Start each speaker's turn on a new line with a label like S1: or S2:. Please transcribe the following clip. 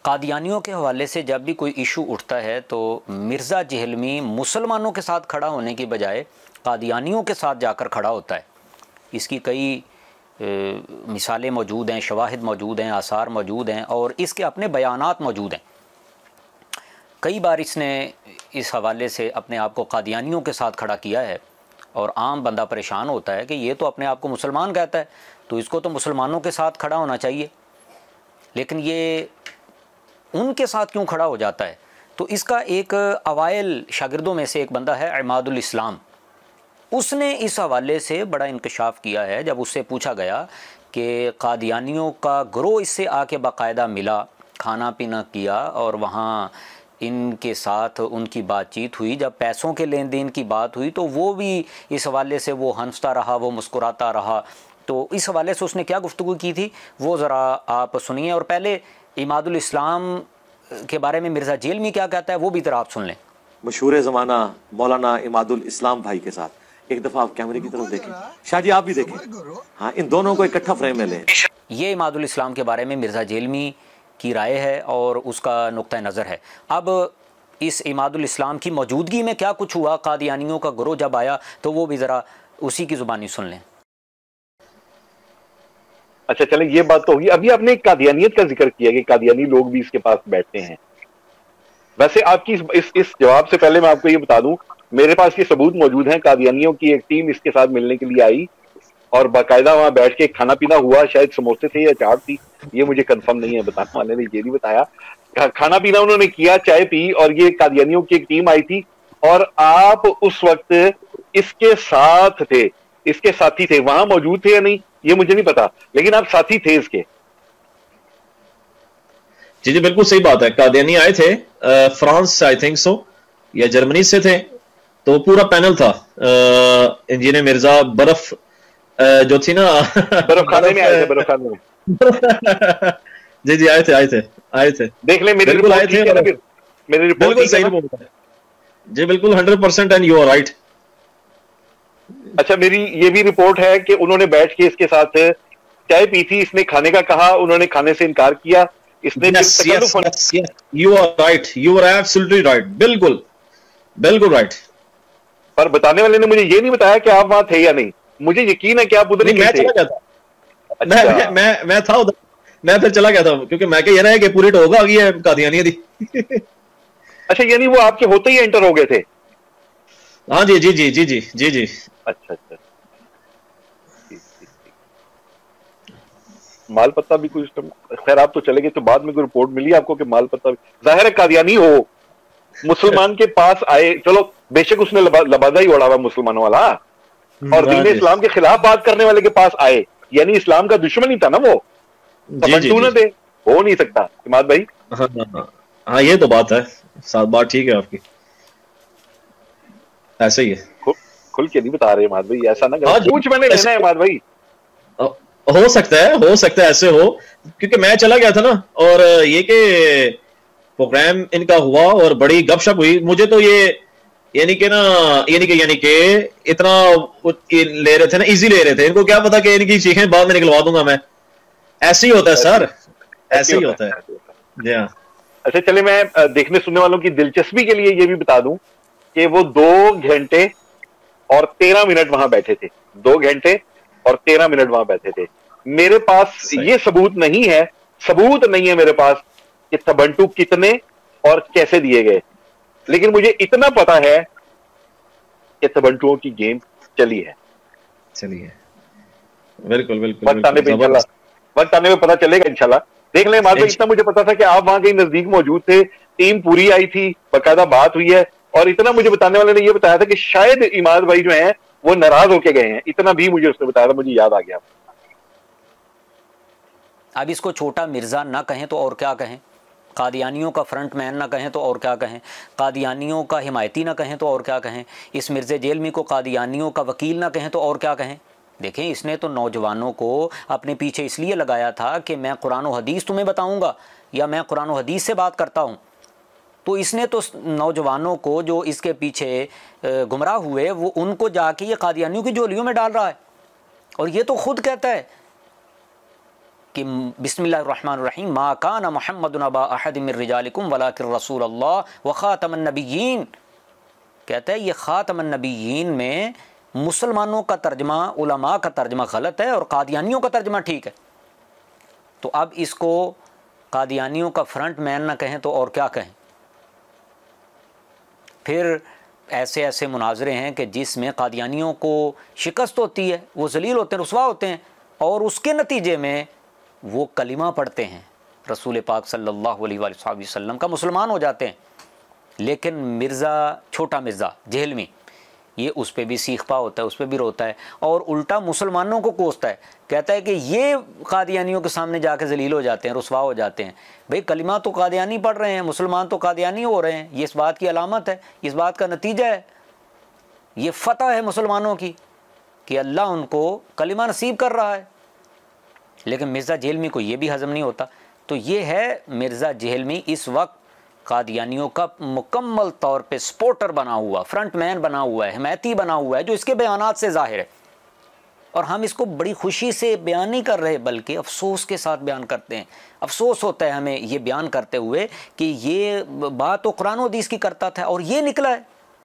S1: कादियानियों के हवाले से जब भी कोई इशू उठता है तो मिर्ज़ा जहलमी मुसलमानों के साथ खड़ा होने की बजाय कादियानियों के साथ जाकर खड़ा होता है। इसकी कई मिसालें मौजूद हैं, शवाहिद मौजूद हैं, आसार मौजूद हैं और इसके अपने बयानात मौजूद हैं। कई बार इसने इस हवाले से अपने आप को कादियानियों के साथ खड़ा किया है और आम बंदा परेशान होता है कि ये तो अपने आप को मुसलमान कहता है, तो इसको तो मुसलमानों के साथ खड़ा होना चाहिए, लेकिन ये उनके साथ क्यों खड़ा हो जाता है। तो इसका एक अवाइल शागिर्दों में से एक बंदा है इमादुल इस्लाम, उसने इस हवाले से बड़ा इंकशाफ किया है। जब उससे पूछा गया कि कादियानियों का गिरोह इससे आके बाकायदा मिला, खाना पीना किया और वहाँ इनके साथ उनकी बातचीत हुई, जब पैसों के लेन देन की बात हुई तो वो भी इस हवाले से वो हंसता रहा, वो मुस्कुराता रहा। तो इस हवाले से उसने क्या गुफ्तगू की थी वो ज़रा आप सुनिए, और पहले इमादुल इस्लाम के बारे में मिर्ज़ा जेलमी क्या कहता है वो भी ज़रा आप सुन लें।
S2: मशहूर ज़माना मौलाना इमादुल इस्लाम भाई के साथ एक दफ़ा आप कैमरे की तरफ देखें, शाह जी आप भी देखें, हाँ इन दोनों को इकट्ठा फ्रेम में लें।
S1: ये इमादुल इस्लाम के बारे में मिर्ज़ा जेलमी की राय है और उसका नुक्ता नज़र है। अब इस इमादुल इस्लाम की मौजूदगी में क्या कुछ हुआ, कादियानियों का गिरोह जब आया, तो वो भी ज़रा उसी की ज़ुबानी सुन लें।
S3: अच्छा चले, ये बात तो होगी। अभी आपने कादियानियत का जिक्र किया कि कादियानी लोग भी इसके पास बैठते हैं। वैसे आपकी इस जवाब से पहले मैं आपको ये बता दूं, मेरे पास ये सबूत मौजूद हैं। कादियानियों की एक टीम इसके साथ मिलने के लिए आई और बाकायदा वहां बैठ के खाना पीना हुआ। शायद समोसे थे या चाट थी, ये मुझे कंफर्म नहीं है, बताने वाले ने ये नहीं बताया। खाना पीना उन्होंने किया, चाय पी, और ये कादियानियों की एक टीम आई थी और आप उस वक्त इसके साथ थे, इसके साथी थे। वहां मौजूद थे या नहीं ये मुझे नहीं पता, लेकिन आप साथी थे इसके।
S4: जी जी बिल्कुल सही बात है। कादियानी आए थे फ्रांस से, आई थिंक सो, या जर्मनी से थे, तो पूरा पैनल था। इंजीनियर मिर्जा बर्फ जो थी ना
S3: बर्फ खाने में आए थे, बर्फ खाने में
S4: जी जी आए थे।
S3: देख ले मेरी
S4: बिल्कुल आए थे,
S3: मेरी रिपोर्ट
S4: बिल्कुल सही रिपोर्ट है जी, बिल्कुल 100% एंड यू आर राइट।
S3: अच्छा, मेरी ये भी रिपोर्ट है कि उन्होंने बैठ के इसके साथ चाय पी थी, इसने खाने का कहा, उन्होंने खाने से इनकार किया, इसने
S4: you are right, you are absolutely right, बिल्कुल बिल्कुल राइट।
S3: पर बताने वाले ने मुझे ये नहीं बताया कि आप वहां थे या नहीं। मुझे यकीन है कि आप उधर ही
S4: मैं चला गया था। अच्छा। मैं था उधर, मैं फिर चला गया था क्योंकि मैं कह रहा है कि पूरी टोक आ गई है कादियानिया दी।
S3: अच्छा, यानी वो आपके होते ही एंटर हो गए थे?
S4: हाँ जी जी जी जी जी जी जी।
S3: अच्छा अच्छा, माल पत्ता भी कुछ, खैर आप तो चले गए, तो बाद में कोई रिपोर्ट मिली आपको कि माल पत्ता भी, जाहिर है कादियानी हो, मुसलमान के पास आए, चलो बेशक उसने लबादा ही उड़ा हुआ मुसलमानों वाला, और दीन इस्लाम के खिलाफ बात करने वाले के पास आए, यानी इस्लाम का दुश्मन ही था ना वो, तबंटू न दे, हो नहीं सकता इमाद भाई।
S4: हाँ ये तो बात है, साथ बात ठीक है आपकी, ऐसे ही है।
S3: खुल के नहीं बता रहे इमाद भाई, ऐसा ना करो, कुछ मैंने लेना है इमाद भाई।
S4: हो सकता है ऐसे हो, क्योंकि मैं चला गया था ना, और ये कि प्रोग्राम इनका हुआ और बड़ी गपशप हुई। मुझे तो ये यानी कि इतना ले रहे थे ना, इजी ले रहे थे, इनको क्या पता कि इनकी चीखें बाद में निकलवा दूंगा मैं। ऐसे ही होता है सर, ऐसे ही होता है जी हाँ।
S3: अच्छा चले, मैं देखने सुनने वालों की दिलचस्पी के लिए ये भी बता दूं कि वो 2 घंटे और 13 मिनट वहां बैठे थे, 2 घंटे और 13 मिनट वहां बैठे थे। मेरे पास ये सबूत नहीं है मेरे पास कि तबंटू कितने और कैसे दिए गए, लेकिन मुझे इतना पता है कि तबंटुओं की गेम चली है।
S4: बिल्कुल बिल्कुल,
S3: वक्त आने में पता चलेगा इंशाल्लाह। देख लें माल भाई, इतना मुझे पता था कि आप वहां कहीं नजदीक मौजूद थे, टीम पूरी आई थी, बाकायदा बात हुई है, और इतना मुझे बताने वाले ने यह बताया था कि शायद इमाद भाई जो हैं वो नाराज होके गए हैं, इतना भी मुझे उसने बताया था, मुझे याद आ गया।
S1: अब इसको छोटा मिर्जा ना कहें तो और क्या कहें, कादियानियों का फ्रंट मैन ना कहें तो और क्या कहें, कादियानियों का हिमायती ना कहें तो और क्या कहें, इस मिर्ज़े जेलमी को कादियानियों का वकील ना कहें तो और क्या कहें। देखें, इसने तो नौजवानों को अपने पीछे इसलिए लगाया था कि मैं कुरान और हदीस तुम्हें बताऊंगा या मैं कुरान और हदीस से बात करता हूं, तो इसने तो नौजवानों को जो इसके पीछे गुमराह हुए वो उनको जाके ये कादियानियों की झोलियों में डाल रहा है। और ये तो खुद कहता है कि बिस्मिल्लाहिर्रहमानिर्रहीम मा काना मुहम्मदुन अबा अहद मिर रिजालिकुम वलाकिन रसूलुल्लाह व खातमन नबिय्यीन। कहता है ये खातमन नबिय्यीन में मुसलमानों का तर्जमा, उलमा का तर्जमा गलत है और कादियानियों का तर्जमा ठीक है। तो अब इसको कादियानियों का फ्रंट मैन ना कहें तो और क्या कहें। फिर ऐसे ऐसे मुनाजरे हैं कि जिसमें कादियानियों को शिकस्त होती है, वो जलील होते हैं, रुसवा होते हैं, और उसके नतीजे में वो कलिमा पढ़ते हैं, रसूल पाक सल्लल्लाहु अलैहि वसल्लम का मुसलमान हो जाते हैं। लेकिन मिर्ज़ा, छोटा मिर्ज़ा जेहलमी, ये उस पर भी सीखपा होता है, उस पर भी रोता है और उल्टा मुसलमानों को कोसता है। कहता है कि ये कादियानियों के सामने जाके जलील हो जाते हैं, रुसवा हो जाते हैं। भाई कलिमा तो कादियानी पढ़ रहे हैं, मुसलमान तो कादियानी हो रहे हैं। ये इस बात की अलामत है, इस बात का नतीजा है, ये फ़तह है मुसलमानों की कि अल्लाह उनको कलिमा नसीब कर रहा है। लेकिन मिर्ज़ा जेहलमी को ये भी हज़म नहीं होता। तो ये है मिर्ज़ा जेहलमी इस वक्त कादियानियों का मुकम्मल तौर पे सपोर्टर बना हुआ, फ्रंटमैन बना हुआ है, हिमायती बना हुआ है, जो इसके बयानात से ज़ाहिर है। और हम इसको बड़ी खुशी से बयान नहीं कर रहे, बल्कि अफसोस के साथ बयान करते हैं। अफसोस होता है हमें ये बयान करते हुए कि ये बात तो कुरान और हदीस की करता था और ये निकला है।